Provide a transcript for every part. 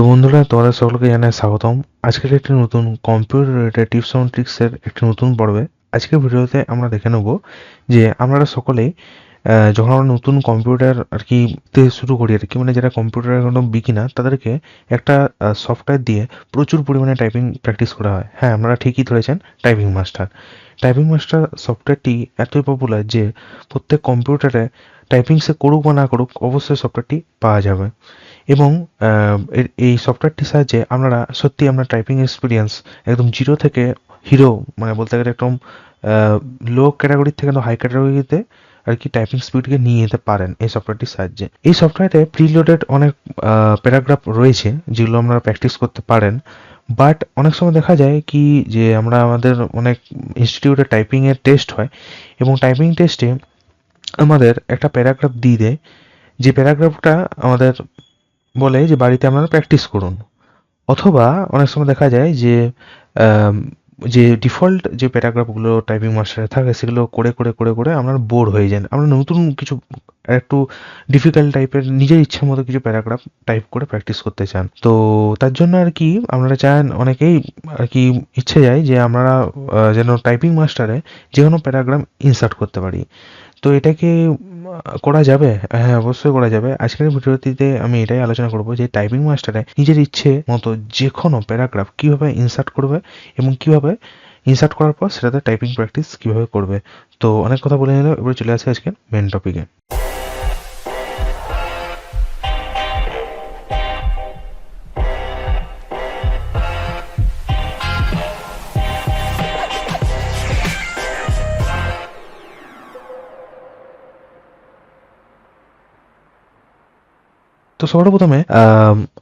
তো বন্ধুরা, তোমাদের সকলকে জানাই স্বাগতম। আজকের একটি নতুন কম্পিউটার রিলেটেড টিপস এবং ট্রিক্সের একটি নতুন পর্বে। আজকের ভিডিওতে আমরা দেখে নেব যে আপনারা সকলেই যখন আমরা নতুন কম্পিউটার আর কি শুরু করি আর কি, মানে যারা কম্পিউটারের কোনো বিগিনার তাদেরকে একটা সফটওয়্যার দিয়ে প্রচুর পরিমাণে টাইপিং প্র্যাকটিস করা হয়। হ্যাঁ, আপনারা ঠিকই ধরেছেন, টাইপিং মাস্টার। টাইপিং মাস্টার সফটওয়্যারটি এতই পপুলার যে প্রত্যেক কম্পিউটারে টাইপিং সে করুক বা না করুক, অবশ্যই সফটওয়্যারটি পাওয়া যাবে। এবং এই সফটওয়্যারটির সাহায্যে আপনারা সত্যি আপনার টাইপিং এক্সপিরিয়েন্স একদম জিরো থেকে হিরো, মানে বলতে গেলে একদম লো ক্যাটাগরি থেকে হাই ক্যাটাগরিতে আর কি টাইপিং স্পিডকে নিয়ে যেতে পারেন এই সফটওয়্যারটির সাহায্যে। এই সফটওয়্যারে প্রিলোডেড অনেক প্যারাগ্রাফ রয়েছে যেগুলো আপনারা প্র্যাকটিস করতে পারেন। বাট অনেক সময় দেখা যায় কি যে আমরা আমাদের অনেক ইনস্টিটিউটে টাইপিংয়ের টেস্ট হয় এবং টাইপিং টেস্টে আমাদের একটা প্যারাগ্রাফ দিয়ে দেয়, যে প্যারাগ্রাফটা আমাদের বলে যে বাড়িতে আপনারা প্র্যাকটিস করুন। অথবা অনেক সময় দেখা যায় যে আম, যে ডিফল্ট যে প্যারাগ্রাফগুলো টাইপিং মাস্টারে থাকে সেগুলো করে করে করে করে আপনারা বোর হয়ে যান, আপনারা নতুন কিছু একটু ডিফিকাল্ট টাইপের নিজের ইচ্ছা মতো কিছু প্যারাগ্রাফ টাইপ করে প্র্যাকটিস করতে চান। তো তার জন্য আর কি আপনারা চান, অনেকেই আর কি ইচ্ছে যায় যে আমরা যেন টাইপিং মাস্টারে যে কোনো প্যারাগ্রাফ ইনসার্ট করতে পারি। তো এটাকে করা যাবে? হ্যাঁ, অবশ্যই করা যাবে। আজকের ভিডিওটিতে আমি এটাই আলোচনা করব যে টাইপিং মাস্টারে নিজের ইচ্ছে মতো যে কোনো প্যারাগ্রাফ কীভাবে ইনসার্ট করবে এবং কীভাবে ইনসার্ট করার পর সেটাতে টাইপিং প্র্যাকটিস কীভাবে করবে। তো অনেক কথা বলে নিলাম, এবারে চলে আসে আজকের মেন টপিকে। তো সবার প্রথমে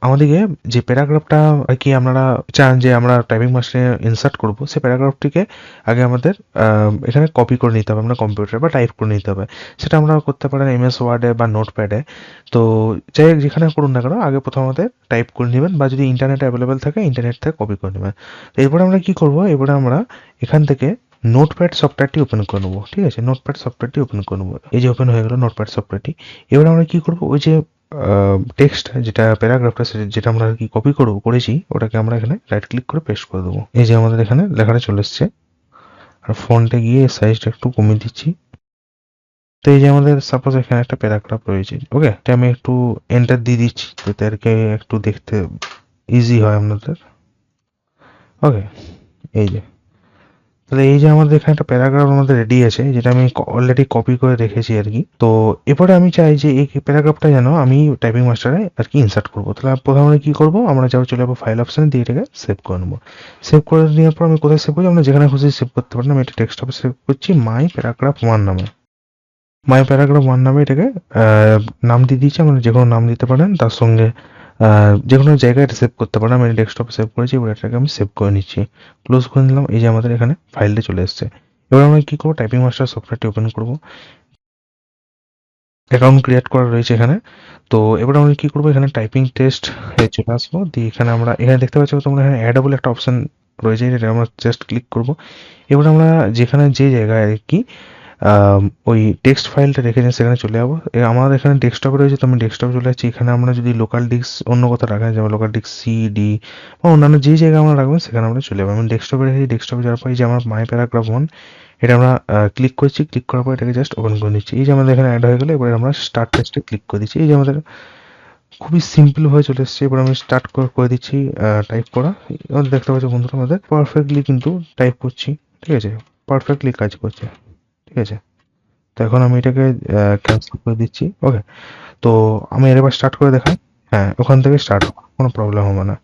আমাদেরকে যে প্যারাগ্রাফটা আর কি আপনারা চান যে আমরা টাইপিং মাস্টারে ইনসার্ট করব, সেই প্যারাগ্রাফটিকে আগে আমাদের এখানে কপি করে নিতে হবে, আমরা কম্পিউটারে বা টাইপ করে নিতে হবে। সেটা আমরা করতে পারেন এমএস ওয়ার্ডে বা নোটপ্যাডে। তো যাই হোক, যেখানে করুন না কেন আগে প্রথম আমাদের টাইপ করে নেবেন, বা যদি ইন্টারনেটে অ্যাভেলেবেল থাকে ইন্টারনেট থেকে কপি করে নেবেন। তো এরপরে আমরা কি করব, এবারে আমরা এখান থেকে নোটপ্যাড সফটওয়্যারটি ওপেন করে নেবো। ঠিক আছে, নোটপ্যাড সফটওয়্যারটি ওপেন করে নেবো। এই যে ওপেন হয়ে গেল নোটপ্যাড সফটওয়্যারটি। এবার আমরা কি করব, ওই যে টেক্সট যেটা প্যারাগ্রাফটা যেটা আমরা আর কি কপি করেছি ওটাকে আমরা এখানে রাইট ক্লিক করে পেস্ট করে দেবো। এই যে আমাদের এখানে লেখাটা চলে এসছে। আর ফন্টে গিয়ে সাইজটা একটু কমিয়ে দিচ্ছি। তো এই যে আমাদের সাপোজ এখানে একটা প্যারাগ্রাফ রয়েছে, ওকে, এটা আমি একটু এন্টার দিয়ে দিচ্ছি যাতে আর কি একটু দেখতে ইজি হয় আপনাদের। ওকে, এই যে তাহলে এই যে আমাদের এখানে একটা প্যারাগ্রাফ আমাদের রেডি আছে, যেটা আমি অলরেডি কপি করে রেখেছি আর কি। তো এরপরে আমি চাই যে এই প্যারাগ্রাফটা যেন আমি টাইপিং মাস্টারে আর কি ইনসার্ট করবো। তাহলে প্রথমে কি করবো, আমরা যাবো, চলে যাবো ফাইল অপশানে, দিয়ে এটাকে সেভ করে নেবো। সেভ করে নেওয়ার পর আমি কোথায় সেভ করছি, আমরা যেখানে খুশি সেভ করতে পারি। আমি এটা ডেস্কটপে সেভ করছি মাই প্যারাগ্রাফ 1 নামে। মাই প্যারাগ্রাফ 1 নামে এটাকে নাম দিয়ে দিচ্ছি। আমরা যে কোনো নাম দিতে পারেন, তার সঙ্গে যে কোনো জায়গায় সেভ করতে পারেন। আমি ডেস্কটপে সেভ করেছি, এবার এটাকে আমি সেভ করে নিচ্ছি, ক্লোজ করে নিলাম। এই যে আমাদের এখানে ফাইলটা চলে এসছে। এবার আমরা কি করবো, টাইপিং মাস্টার সফটওয়্যারটি ওপেন করবো। অ্যাকাউন্ট ক্রিয়েট করা রয়েছে এখানে। তো এবার আমরা কি করবো, এখানে টাইপিং টেস্ট চলে আসবো, দিয়ে এখানে আমরা এখানে দেখতে পাচ্ছি তোমরা এখানে অ্যাডেবল একটা অপশন রয়েছে, এটা আমরা জাস্ট ক্লিক করবো। এবার আমরা যেখানে যে জায়গায় আর কি ওই টেক্সট ফাইলটা রেখেছেন সেখানে চলে যাবো। আমার এখানে ডেস্কটপে রয়েছে, তো আমি ডেস্কটপে চলে যাচ্ছি। এখানে আমরা যদি লোকাল ডিস্ক অন্য কথা রাখা যায়, যেমন লোকাল ডিস্ক CD বা অন্যান্য যে জায়গায় আমরা রাখবেন সেখানে আমরা চলে যাবো। আমি ডেস্কটপে রেখেছি, ডেস্কটপে যাওয়ার পর যে আমার মাই প্যারাগ্রাফ 1 এটা আমরা ক্লিক করছি, ক্লিক করার পর এটাকে জাস্ট ওপেন করে নিচ্ছি। এই যে আমাদের এখানে অ্যাড হয়ে গেলো। এবার আমরা স্টার্ট টেক্সটে ক্লিক করে দিচ্ছি। এই যে আমাদের খুবই সিম্পল হয়ে চলে এসছে। এবার আমি স্টার্ট করে দিচ্ছি টাইপ করা। আমাদের দেখতে পাচ্ছি বন্ধুরা আমাদের পারফেক্টলি কিন্তু টাইপ করছি। ঠিক আছে, পারফেক্টলি কাজ করছে। ঠিক আছে, তো এখন আমি এটাকে ক্যান্সেল করে দিচ্ছি। ওকে, তো আমি এবার স্টার্ট করে দেখাই। হ্যাঁ, ওখান থেকে স্টার্ট হবে, কোনো প্রবলেম হবে না।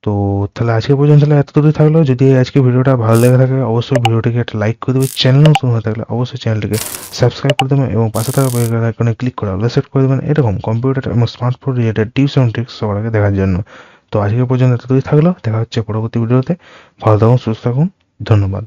তো তাহলে আজকে পর্যন্ত তাহলে এতটুকুই থাকলো। যদি আজকে ভিডিওটা ভালো লেগে থাকে অবশ্যই ভিডিওটিকে একটা লাইক করে দেবে। চ্যানেল নতুন হয়ে থাকলে অবশ্যই চ্যানেলটিকে সাবস্ক্রাইব করে দেবেন এবং পাশে থাকা বেল আইকনে ক্লিক করে অল সেট করে দেবেন এরকম কম্পিউটার এবং স্মার্টফোন রিলেটেড টিপস এবং ট্রিক্স সবার আগে দেখার জন্য। তো আজকে পর্যন্ত এতটুকুই থাকলো, দেখা হচ্ছে পরবর্তী ভিডিওতে। ভালো থাকুন, সুস্থ থাকুন, ধন্যবাদ।